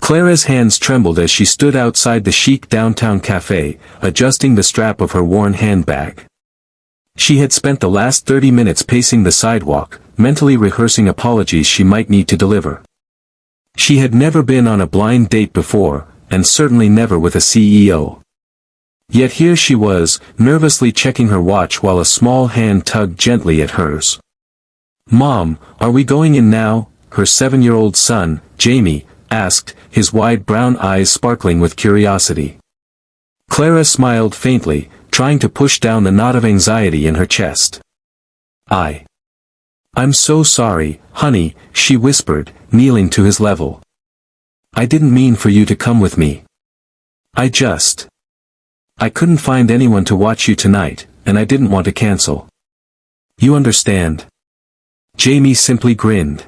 Clara's hands trembled as she stood outside the chic downtown cafe, adjusting the strap of her worn handbag. She had spent the last 30 minutes pacing the sidewalk, mentally rehearsing apologies she might need to deliver. She had never been on a blind date before, and certainly never with a CEO. Yet here she was, nervously checking her watch while a small hand tugged gently at hers. "Mom, are we going in now?" her 7-year-old son, Jamie, asked, his wide brown eyes sparkling with curiosity. Clara smiled faintly, trying to push down the knot of anxiety in her chest. I'm so sorry, honey," she whispered, kneeling to his level. "I didn't mean for you to come with me. I couldn't find anyone to watch you tonight, and I didn't want to cancel. You understand?" Jamie simply grinned.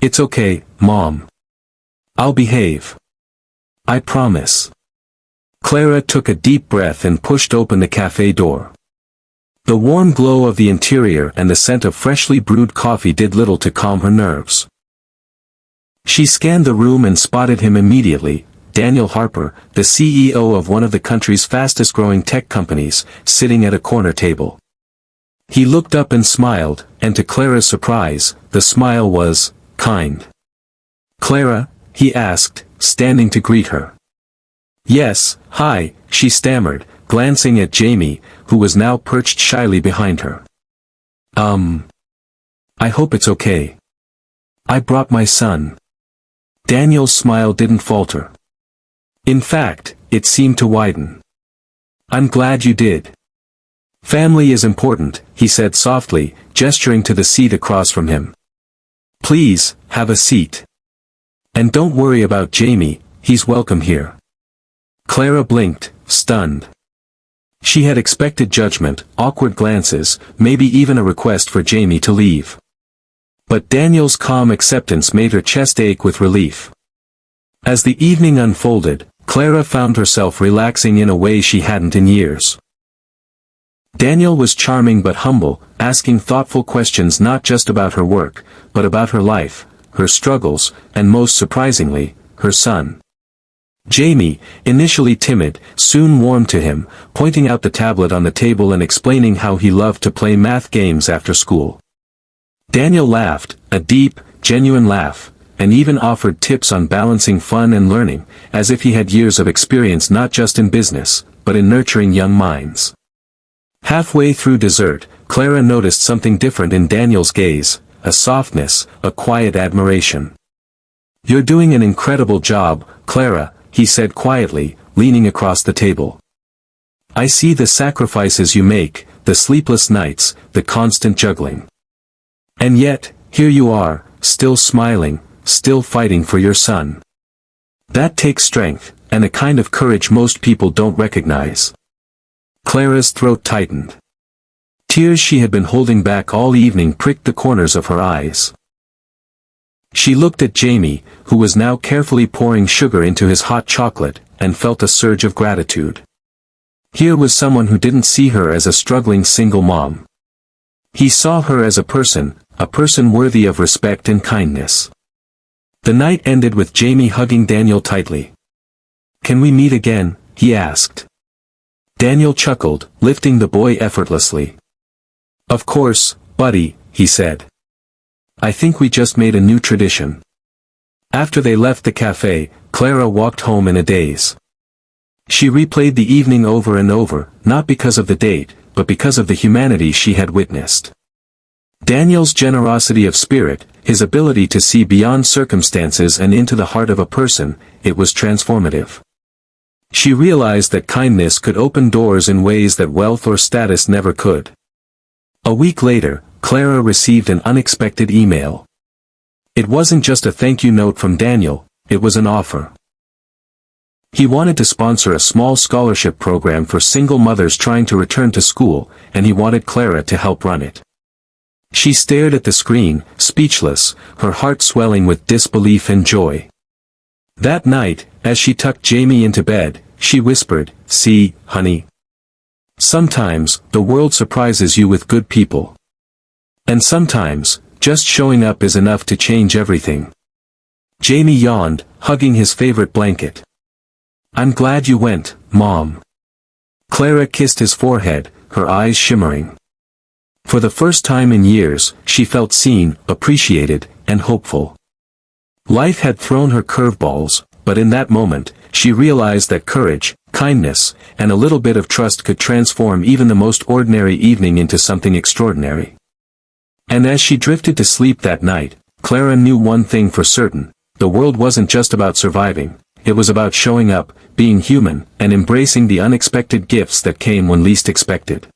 "It's okay, Mom. I'll behave. I promise." Clara took a deep breath and pushed open the cafe door. The warm glow of the interior and the scent of freshly brewed coffee did little to calm her nerves. She scanned the room and spotted him immediately, Daniel Harper, the CEO of one of the country's fastest-growing tech companies, sitting at a corner table. He looked up and smiled, and to Clara's surprise, the smile was kind. "Clara?" he asked, standing to greet her. "Yes, hi," she stammered, glancing at Jamie, who was now perched shyly behind her. I hope it's okay. I brought my son." Daniel's smile didn't falter. In fact, it seemed to widen. "I'm glad you did. Family is important," he said softly, gesturing to the seat across from him. "Please, have a seat. And don't worry about Jamie, he's welcome here." Clara blinked, stunned. She had expected judgment, awkward glances, maybe even a request for Jamie to leave. But Daniel's calm acceptance made her chest ache with relief. As the evening unfolded, Clara found herself relaxing in a way she hadn't in years. Daniel was charming but humble, asking thoughtful questions not just about her work, but about her life, her struggles, and most surprisingly, her son. Jamie, initially timid, soon warmed to him, pointing out the tablet on the table and explaining how he loved to play math games after school. Daniel laughed, a deep, genuine laugh, and even offered tips on balancing fun and learning, as if he had years of experience not just in business, but in nurturing young minds. Halfway through dessert, Clara noticed something different in Daniel's gaze, a softness, a quiet admiration. "You're doing an incredible job, Clara," he said quietly, leaning across the table. "I see the sacrifices you make, the sleepless nights, the constant juggling. And yet, here you are, still smiling, still fighting for your son. That takes strength, and a kind of courage most people don't recognize." Clara's throat tightened. Tears she had been holding back all evening pricked the corners of her eyes. She looked at Jamie, who was now carefully pouring sugar into his hot chocolate, and felt a surge of gratitude. Here was someone who didn't see her as a struggling single mom. He saw her as a person worthy of respect and kindness. The night ended with Jamie hugging Daniel tightly. "Can we meet again?" he asked. Daniel chuckled, lifting the boy effortlessly. "Of course, buddy," he said. "I think we just made a new tradition." After they left the cafe, Clara walked home in a daze. She replayed the evening over and over, not because of the date, but because of the humanity she had witnessed. Daniel's generosity of spirit, his ability to see beyond circumstances and into the heart of a person, it was transformative. She realized that kindness could open doors in ways that wealth or status never could. A week later, Clara received an unexpected email. It wasn't just a thank you note from Daniel, it was an offer. He wanted to sponsor a small scholarship program for single mothers trying to return to school, and he wanted Clara to help run it. She stared at the screen, speechless, her heart swelling with disbelief and joy. That night, as she tucked Jamie into bed, she whispered, "See, honey. Sometimes, the world surprises you with good people. And sometimes, just showing up is enough to change everything." Jamie yawned, hugging his favorite blanket. I'm glad you went, Mom. Clara kissed his forehead, her eyes shimmering. For the first time in years, she felt seen, appreciated, and hopeful. Life had thrown her curveballs, but in that moment, she realized that courage, kindness, and a little bit of trust could transform even the most ordinary evening into something extraordinary. And as she drifted to sleep that night, Clara knew one thing for certain: the world wasn't just about surviving, it was about showing up, being human, and embracing the unexpected gifts that came when least expected.